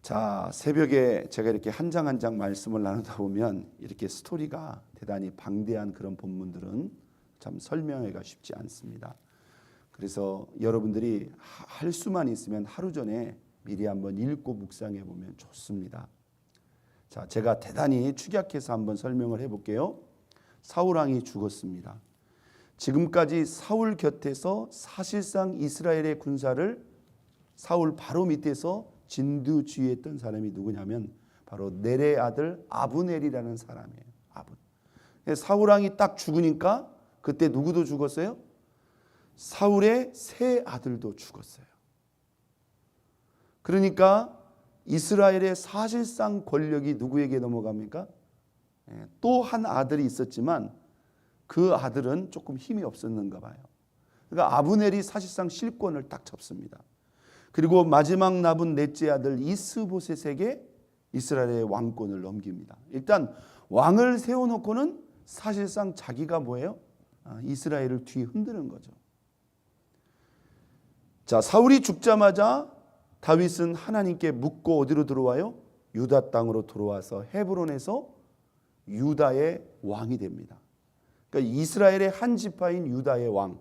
자, 새벽에 제가 이렇게 한 장 한 장 말씀을 나누다 보면 이렇게 스토리가 대단히 방대한 그런 본문들은 참 설명하기가 쉽지 않습니다. 그래서 여러분들이 할 수만 있으면 하루 전에 미리 한번 읽고 묵상해 보면 좋습니다. 자, 제가 대단히 축약해서 한번 설명을 해볼게요. 사울 왕이 죽었습니다. 지금까지 사울 곁에서 사실상 이스라엘의 군사를 사울 바로 밑에서 진두지휘했던 사람이 누구냐면 바로 넬의 아들 아브넬이라는 사람이에요. 사울 왕이 딱 죽으니까 그때 누구도 죽었어요? 사울의 세 아들도 죽었어요. 그러니까 이스라엘의 사실상 권력이 누구에게 넘어갑니까? 또 한 아들이 있었지만 그 아들은 조금 힘이 없었는가 봐요. 그러니까 아브넬이 사실상 실권을 딱 잡습니다. 그리고 마지막 남은 넷째 아들 이스보셋에게 이스라엘의 왕권을 넘깁니다. 일단 왕을 세워놓고는 사실상 자기가 뭐예요? 이스라엘을 뒤 흔드는 거죠. 자, 사울이 죽자마자 다윗은 하나님께 묻고 어디로 들어와요? 유다 땅으로 들어와서 헤브론에서 유다의 왕이 됩니다. 그러니까 이스라엘의 한 지파인 유다의 왕.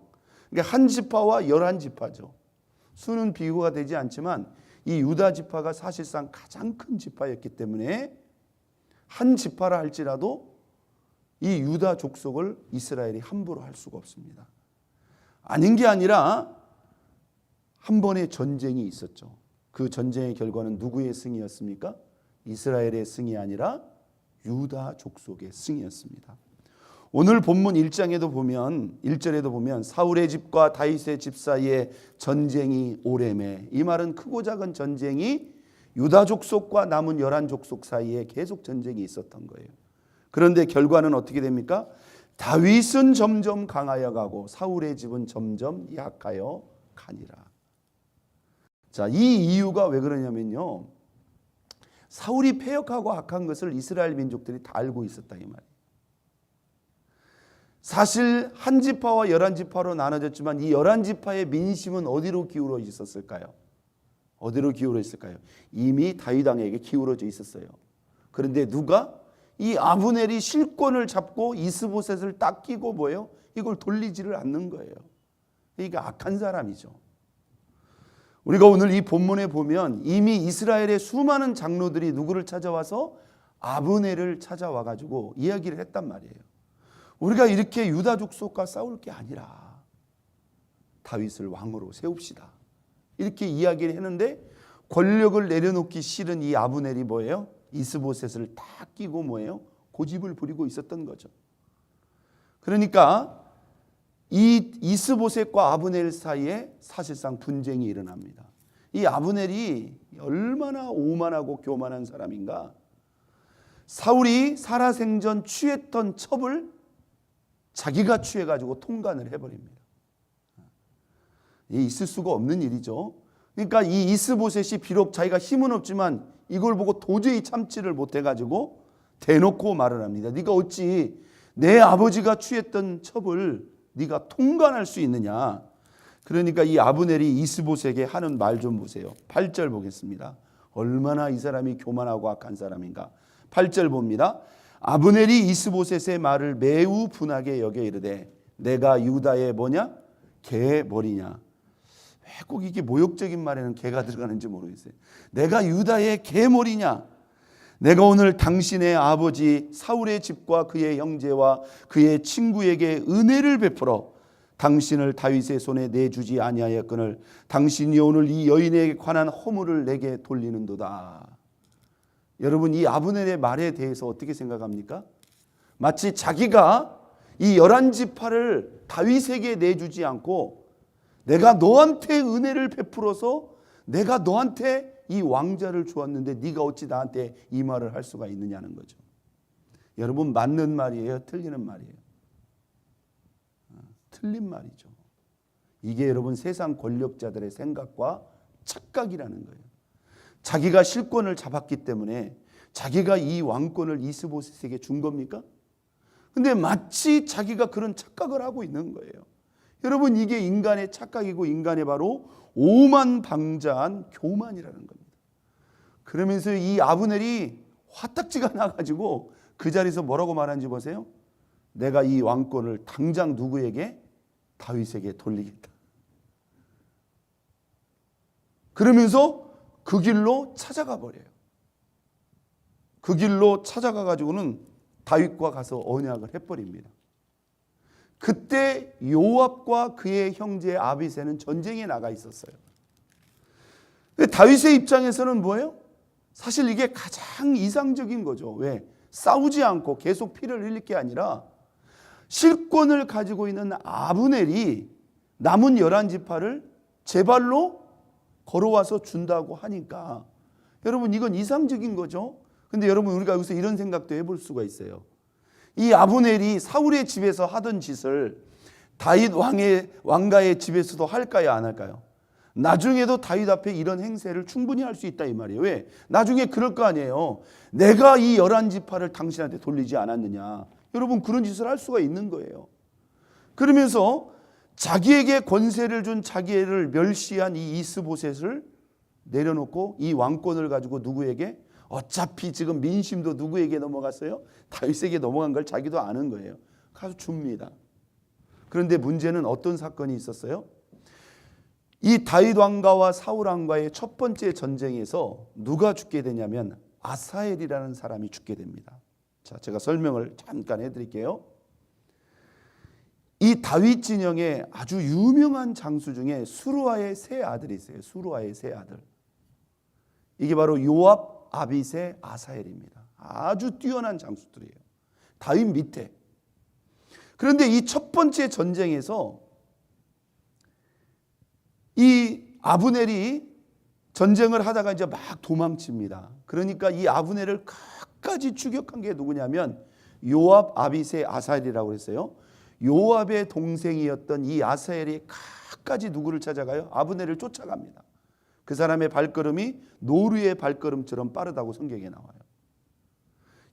그러니까 한 지파와 11지파죠. 수는 비교가 되지 않지만 이 유다 지파가 사실상 가장 큰 지파였기 때문에 한 지파라 할지라도 이 유다 족속을 이스라엘이 함부로 할 수가 없습니다. 아닌 게 아니라 한 번의 전쟁이 있었죠. 그 전쟁의 결과는 누구의 승이었습니까? 이스라엘의 승이 아니라 유다 족속의 승이었습니다. 오늘 본문 1장에도 보면 1절에도 보면 사울의 집과 다윗의 집 사이에 전쟁이 오래매, 이 말은 크고 작은 전쟁이 유다 족속과 남은 11족속 사이에 계속 전쟁이 있었던 거예요. 그런데 결과는 어떻게 됩니까? 다윗은 점점 강하여 가고 사울의 집은 점점 약하여 가니라. 자, 이 이유가 왜 그러냐면요, 사울이 패역하고 악한 것을 이스라엘 민족들이 다 알고 있었다 이 말이에요. 사실 한 지파와 11지파로 나눠졌지만 이 11지파의 민심은 어디로 기울어 있었을까요? 어디로 기울어 있을까요? 이미 다윗 왕에게 기울어져 있었어요. 그런데 누가? 이 아브넬이 실권을 잡고 이스보셋을 딱 끼고 뭐예요? 이걸 돌리지를 않는 거예요. 그러니까 악한 사람이죠. 우리가 오늘 이 본문에 보면 이미 이스라엘의 수많은 장로들이 누구를 찾아와서 아브넬을 찾아와 가지고 이야기를 했단 말이에요. 우리가 이렇게 유다 족속과 싸울 게 아니라 다윗을 왕으로 세웁시다, 이렇게 이야기를 했는데 권력을 내려놓기 싫은 이 아브넬이 뭐예요? 이스보셋을 다 끼고 뭐예요? 고집을 부리고 있었던 거죠. 그러니까 이 이스보셋과 아브넬 사이에 사실상 분쟁이 일어납니다. 이 아브넬이 얼마나 오만하고 교만한 사람인가. 사울이 살아생전 취했던 첩을 자기가 취해가지고 통관을 해버립니다. 있을 수가 없는 일이죠. 그러니까 이 이스보셋이 비록 자기가 힘은 없지만 이걸 보고 도저히 참지를 못해가지고 대놓고 말을 합니다. 네가 어찌 내 아버지가 취했던 첩을 네가 통관할 수 있느냐. 그러니까 이 아브넬이 이스보셋에게 하는 말 좀 보세요. 8절 보겠습니다. 얼마나 이 사람이 교만하고 악한 사람인가. 8절 봅니다. 아브넬이 이스보셋의 말을 매우 분하게 여겨 이르되 내가 유다의 뭐냐? 개머리냐. 왜 꼭 이게 모욕적인 말에는 개가 들어가는지 모르겠어요. 내가 유다의 개머리냐. 내가 오늘 당신의 아버지 사울의 집과 그의 형제와 그의 친구에게 은혜를 베풀어 당신을 다윗의 손에 내주지 아니하였거늘 당신이 오늘 이 여인에게 관한 허물을 내게 돌리는도다. 여러분, 이 아브넬의 말에 대해서 어떻게 생각합니까? 마치 자기가 이 11지파를 다윗에게 내주지 않고 내가 너한테 은혜를 베풀어서 내가 너한테 이 왕자를 주었는데 네가 어찌 나한테 이 말을 할 수가 있느냐는 거죠. 여러분, 맞는 말이에요? 틀리는 말이에요? 틀린 말이죠. 이게 여러분 세상 권력자들의 생각과 착각이라는 거예요. 자기가 실권을 잡았기 때문에 자기가 이 왕권을 이스보셋에게 준 겁니까? 근데 마치 자기가 그런 착각을 하고 있는 거예요. 여러분, 이게 인간의 착각이고 인간의 바로 오만방자한 교만이라는 겁니다. 그러면서 이 아브넬이 화딱지가 나가지고 그 자리에서 뭐라고 말하는지 보세요. 내가 이 왕권을 당장 누구에게? 다윗에게 돌리겠다. 그러면서 그 길로 찾아가 버려요. 그 길로 찾아가 가지고는 다윗과 가서 언약을 해버립니다. 그때 요압과 그의 형제 아비새는 전쟁에 나가 있었어요. 다윗의 입장에서는 뭐예요? 사실 이게 가장 이상적인 거죠. 왜? 싸우지 않고 계속 피를 흘릴 게 아니라 실권을 가지고 있는 아브넬이 남은 11지파를 제 발로 걸어와서 준다고 하니까 여러분 이건 이상적인 거죠. 근데 여러분 우리가 여기서 이런 생각도 해볼 수가 있어요. 이 아브넬이 사울의 집에서 하던 짓을 다윗 왕가의 집에서도 할까요, 안 할까요? 나중에도 다윗 앞에 이런 행세를 충분히 할 수 있다 이 말이에요. 왜? 나중에 그럴 거 아니에요. 내가 이 11지파를 당신한테 돌리지 않았느냐. 여러분 그런 짓을 할 수가 있는 거예요. 그러면서 자기에게 권세를 준 자기를 멸시한 이 이스보셋을 내려놓고 이 왕권을 가지고 누구에게? 어차피 지금 민심도 누구에게 넘어갔어요? 다윗에게 넘어간 걸 자기도 아는 거예요. 가서 줍니다. 그런데 문제는 어떤 사건이 있었어요? 이 다윗 왕가와 사울 왕가의 첫 번째 전쟁에서 누가 죽게 되냐면 아사엘이라는 사람이 죽게 됩니다. 자, 제가 설명을 잠깐 해드릴게요. 이 다윗 진영의 아주 유명한 장수 중에 수루아의 세 아들이 있어요. 수루아의 세 아들. 이게 바로 요압, 아비새, 아사엘입니다. 아주 뛰어난 장수들이에요. 다윗 밑에. 그런데 이 첫 번째 전쟁에서 이 아브넬이 전쟁을 하다가 이제 막 도망칩니다. 그러니까 이 아브넬을 끝까지 추격한 게 누구냐면 요압, 아비새, 아사엘이라고 그랬어요. 요압의 동생이었던 이 아사엘이 끝까지 누구를 찾아가요? 아브넬을 쫓아갑니다. 그 사람의 발걸음이 노루의 발걸음처럼 빠르다고 성경에 나와요.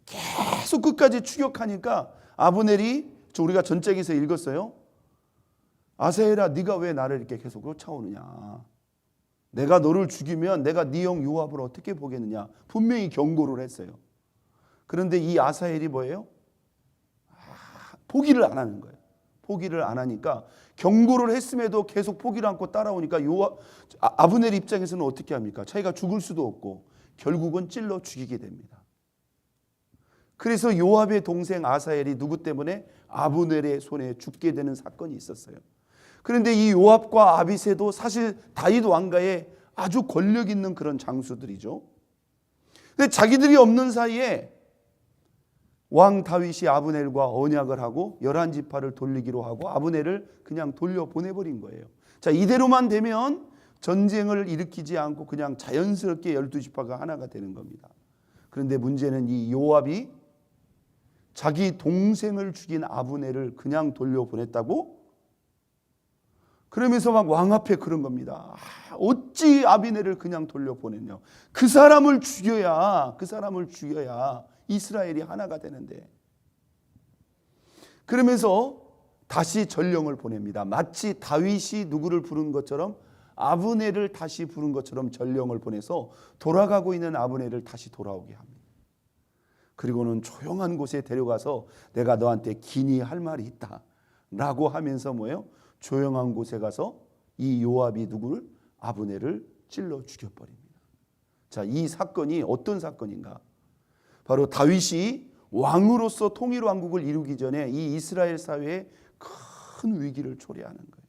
계속 끝까지 추격하니까 아브넬이 우리가 전쟁에서 읽었어요. 아사엘아, 네가 왜 나를 이렇게 계속 쫓아오느냐? 내가 너를 죽이면 내가 네 형 요압을 어떻게 보겠느냐? 분명히 경고를 했어요. 그런데 이 아사엘이 뭐예요? 포기를 안 하는 거예요. 포기를 안 하니까 경고를 했음에도 계속 포기를 않고 따라오니까 아브넬 입장에서는 어떻게 합니까? 자기가 죽을 수도 없고 결국은 찔러 죽이게 됩니다. 그래서 요압의 동생 아사엘이 누구 때문에? 아브넬의 손에 죽게 되는 사건이 있었어요. 그런데 이 요압과 아비새도 사실 다윗 왕가에 아주 권력 있는 그런 장수들이죠. 근데 자기들이 없는 사이에 왕 다윗이 아브넬과 언약을 하고 11지파를 돌리기로 하고 아브넬을 그냥 돌려보내버린 거예요. 자, 이대로만 되면 전쟁을 일으키지 않고 그냥 자연스럽게 12지파가 하나가 되는 겁니다. 그런데 문제는 이 요압이 자기 동생을 죽인 아브넬을 그냥 돌려보냈다고? 그러면서 막 왕 앞에 그런 겁니다. 어찌 아비넬을 그냥 돌려보냈냐. 그 사람을 죽여야 이스라엘이 하나가 되는데. 그러면서 다시 전령을 보냅니다. 마치 다윗이 누구를 부른 것처럼 아브넬을 다시 부른 것처럼 전령을 보내서 돌아가고 있는 아브넬을 다시 돌아오게 합니다. 그리고는 조용한 곳에 데려가서 내가 너한테 긴히 할 말이 있다 라고 하면서 뭐예요? 조용한 곳에 가서 이 요압이 누구를? 아브넬을 찔러 죽여버립니다. 자, 이 사건이 어떤 사건인가? 바로 다윗이 왕으로서 통일 왕국을 이루기 전에 이 이스라엘 사회에 큰 위기를 초래하는 거예요.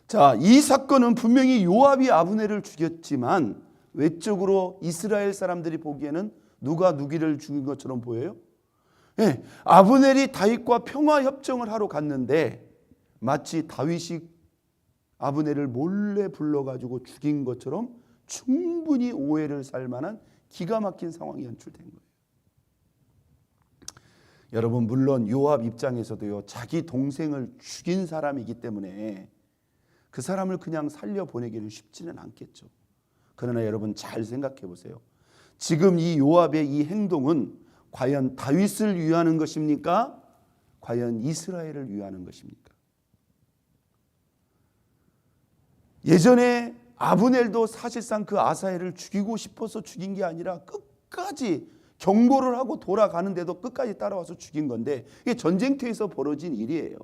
자, 이 사건은 분명히 요압이 아브넬을 죽였지만 외적으로 이스라엘 사람들이 보기에는 누가 누구를 죽인 것처럼 보여요? 네, 아브넬이 다윗과 평화 협정을 하러 갔는데 마치 다윗이 아브넬을 몰래 불러가지고 죽인 것처럼 충분히 오해를 살 만한 기가 막힌 상황이 연출된 거예요. 여러분, 물론 요압 입장에서도요, 자기 동생을 죽인 사람이기 때문에 그 사람을 그냥 살려보내기는 쉽지는 않겠죠. 그러나 여러분 잘 생각해 보세요. 지금 이 요압의 이 행동은 과연 다윗을 위하는 것입니까? 과연 이스라엘을 위하는 것입니까? 예전에 아브넬도 사실상 그 아사엘을 죽이고 싶어서 죽인 게 아니라 끝까지 경고를 하고 돌아가는데도 끝까지 따라와서 죽인 건데, 이게 전쟁터에서 벌어진 일이에요.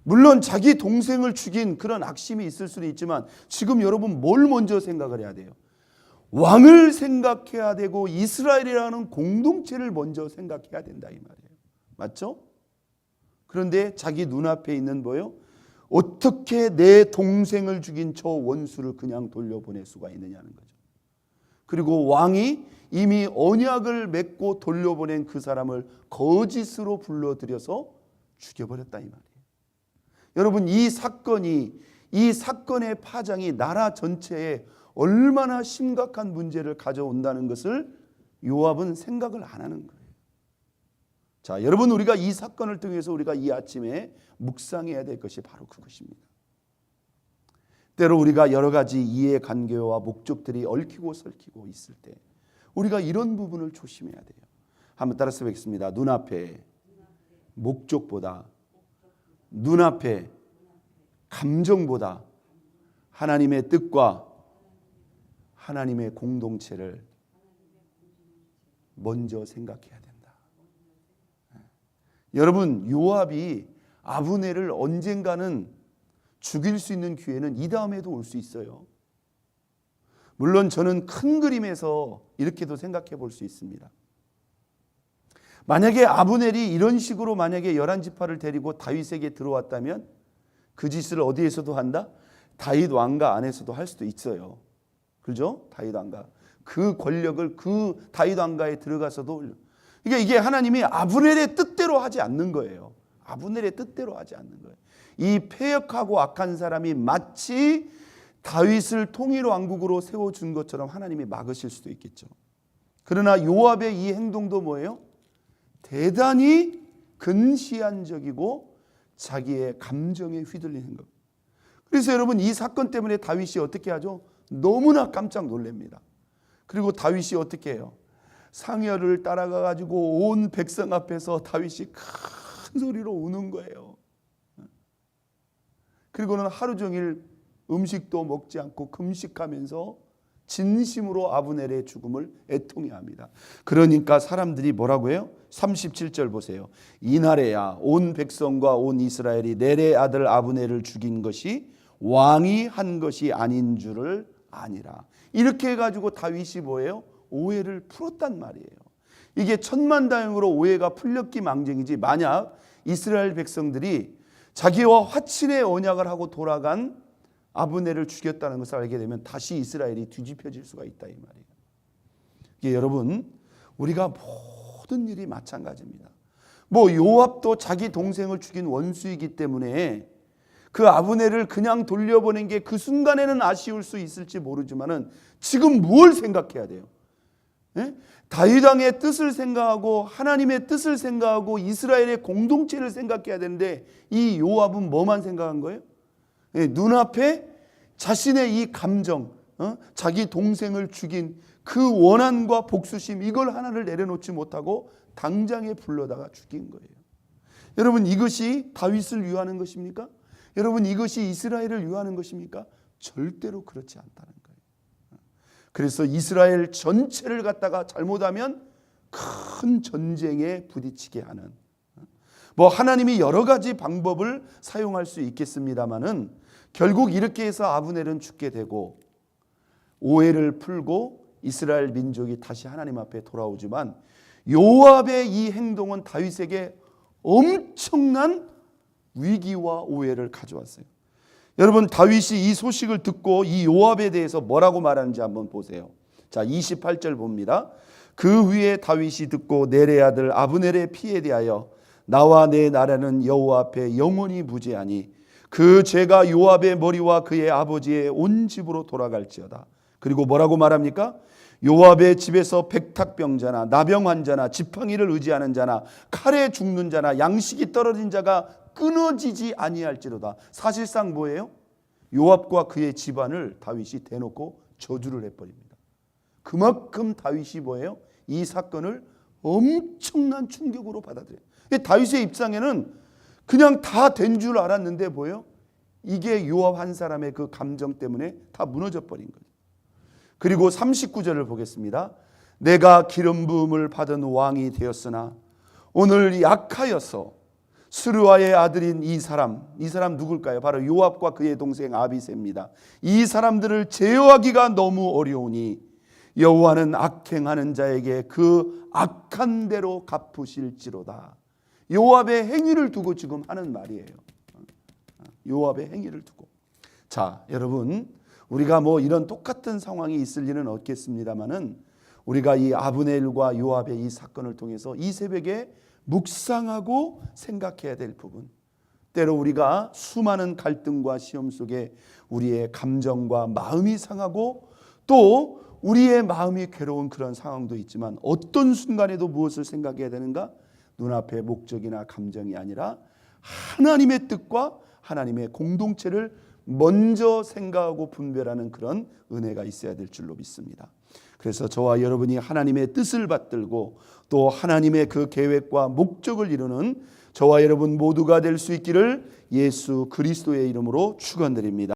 물론 자기 동생을 죽인 그런 악심이 있을 수는 있지만 지금 여러분 뭘 먼저 생각을 해야 돼요? 왕을 생각해야 되고 이스라엘이라는 공동체를 먼저 생각해야 된다 이 말이에요. 맞죠? 그런데 자기 눈앞에 있는 뭐예요? 어떻게 내 동생을 죽인 저 원수를 그냥 돌려보낼 수가 있느냐는 거죠. 그리고 왕이 이미 언약을 맺고 돌려보낸 그 사람을 거짓으로 불러들여서 죽여버렸다 이 말이에요. 여러분 이 사건의 파장이 나라 전체에 얼마나 심각한 문제를 가져온다는 것을 요압은 생각을 안 하는 거예요. 자, 여러분 우리가 이 사건을 통해서 우리가 이 아침에 묵상해야 될 것이 바로 그것입니다. 때로 우리가 여러 가지 이해관계와 목적들이 얽히고 설키고 있을 때 우리가 이런 부분을 조심해야 돼요. 한번 따라서 뵙겠습니다. 눈앞에 목적보다, 눈앞에 감정보다 하나님의 뜻과 하나님의 공동체를 먼저 생각해야 된다. 여러분 요압이 아브넬을 언젠가는 죽일 수 있는 기회는 이 다음에도 올 수 있어요. 물론 저는 큰 그림에서 이렇게도 생각해 볼 수 있습니다. 만약에 아브넬이 이런 식으로 만약에 11지파를 데리고 다윗에게 들어왔다면 그 짓을 어디에서도 한다? 다윗 왕가 안에서도 할 수도 있어요. 그렇죠? 다윗 왕가. 그 권력을 그 다윗 왕가에 들어가서도, 이게 하나님이 아브넬의 뜻대로 하지 않는 거예요. 아브넬의 뜻대로 하지 않는 거예요. 이 패역하고 악한 사람이 마치 다윗을 통일 왕국으로 세워준 것처럼 하나님이 막으실 수도 있겠죠. 그러나 요압의 이 행동도 뭐예요? 대단히 근시안적이고 자기의 감정에 휘둘리는 것. 그래서 여러분 이 사건 때문에 다윗이 어떻게 하죠? 너무나 깜짝 놀랍니다. 그리고 다윗이 어떻게 해요? 상여를 따라가 가지고 온 백성 앞에서 다윗이 큰 소리로 우는 거예요. 그리고는 하루 종일 음식도 먹지 않고 금식하면서 진심으로 아브넬의 죽음을 애통해합니다. 그러니까 사람들이 뭐라고 해요? 37절 보세요. 이날에야 온 백성과 온 이스라엘이 넬의 아들 아브넬을 죽인 것이 왕이 한 것이 아닌 줄을 아니라. 이렇게 해가지고 다윗이 뭐예요? 오해를 풀었단 말이에요. 이게 천만다행으로 오해가 풀렸기 망정이지, 만약 이스라엘 백성들이 자기와 화친의 언약을 하고 돌아간 아브넬을 죽였다는 것을 알게 되면 다시 이스라엘이 뒤집혀질 수가 있다 이 말이에요. 이게 여러분 우리가 모든 일이 마찬가지입니다. 뭐 요압도 자기 동생을 죽인 원수이기 때문에 그 아브넬을 그냥 돌려보낸 게 그 순간에는 아쉬울 수 있을지 모르지만은 지금 뭘 생각해야 돼요? 예? 다윗 왕의 뜻을 생각하고 하나님의 뜻을 생각하고 이스라엘의 공동체를 생각해야 되는데 이 요압은 뭐만 생각한 거예요? 예, 눈앞에 자신의 이 감정, 자기 동생을 죽인 그 원한과 복수심, 이걸 하나를 내려놓지 못하고 당장에 불러다가 죽인 거예요. 여러분 이것이 다윗을 위하는 것입니까? 여러분 이것이 이스라엘을 위하는 것입니까? 절대로 그렇지 않다는 거예요. 그래서 이스라엘 전체를 갖다가 잘못하면 큰 전쟁에 부딪히게 하는, 뭐 하나님이 여러 가지 방법을 사용할 수 있겠습니다마는 결국 이렇게 해서 아브넬은 죽게 되고 오해를 풀고 이스라엘 민족이 다시 하나님 앞에 돌아오지만 요압의 이 행동은 다윗에게 엄청난 위기와 오해를 가져왔어요. 여러분 다윗이 이 소식을 듣고 이 요압에 대해서 뭐라고 말하는지 한번 보세요. 자, 28절 봅니다. 그 후에 다윗이 듣고 넬의 아들 아브넬의 피에 대하여 나와 내 나라는 여호와 앞에 영원히 무죄하니 그 죄가 요압의 머리와 그의 아버지의 온 집으로 돌아갈지어다. 그리고 뭐라고 말합니까? 요압의 집에서 백탁병자나 나병 환자나 지팡이를 의지하는 자나 칼에 죽는 자나 양식이 떨어진 자가 끊어지지 아니할지로다. 사실상 뭐예요? 요압과 그의 집안을 다윗이 대놓고 저주를 해버립니다. 그만큼 다윗이 뭐예요? 이 사건을 엄청난 충격으로 받아들여요. 다윗의 입장에는 그냥 다 된 줄 알았는데 뭐예요? 이게 요압 한 사람의 그 감정 때문에 다 무너져 버린 거죠. 그리고 39절을 보겠습니다. 내가 기름 부음을 받은 왕이 되었으나 오늘 약하여서 스루아의 아들인 이 사람 누굴까요? 바로 요압과 그의 동생 아비새입니다. 이 사람들을 제어하기가 너무 어려우니 여호와는 악행하는 자에게 그 악한 대로 갚으실지로다. 요압의 행위를 두고 지금 하는 말이에요. 요압의 행위를 두고. 자, 여러분, 우리가 뭐 이런 똑같은 상황이 있을 일은 없겠습니다만은 우리가 이 아브넬과 요압의 이 사건을 통해서 이 새벽에 묵상하고 생각해야 될 부분, 때로 우리가 수많은 갈등과 시험 속에 우리의 감정과 마음이 상하고 또 우리의 마음이 괴로운 그런 상황도 있지만 어떤 순간에도 무엇을 생각해야 되는가? 눈앞의 목적이나 감정이 아니라 하나님의 뜻과 하나님의 공동체를 먼저 생각하고 분별하는 그런 은혜가 있어야 될 줄로 믿습니다. 그래서 저와 여러분이 하나님의 뜻을 받들고 또 하나님의 그 계획과 목적을 이루는 저와 여러분 모두가 될 수 있기를 예수 그리스도의 이름으로 축원드립니다.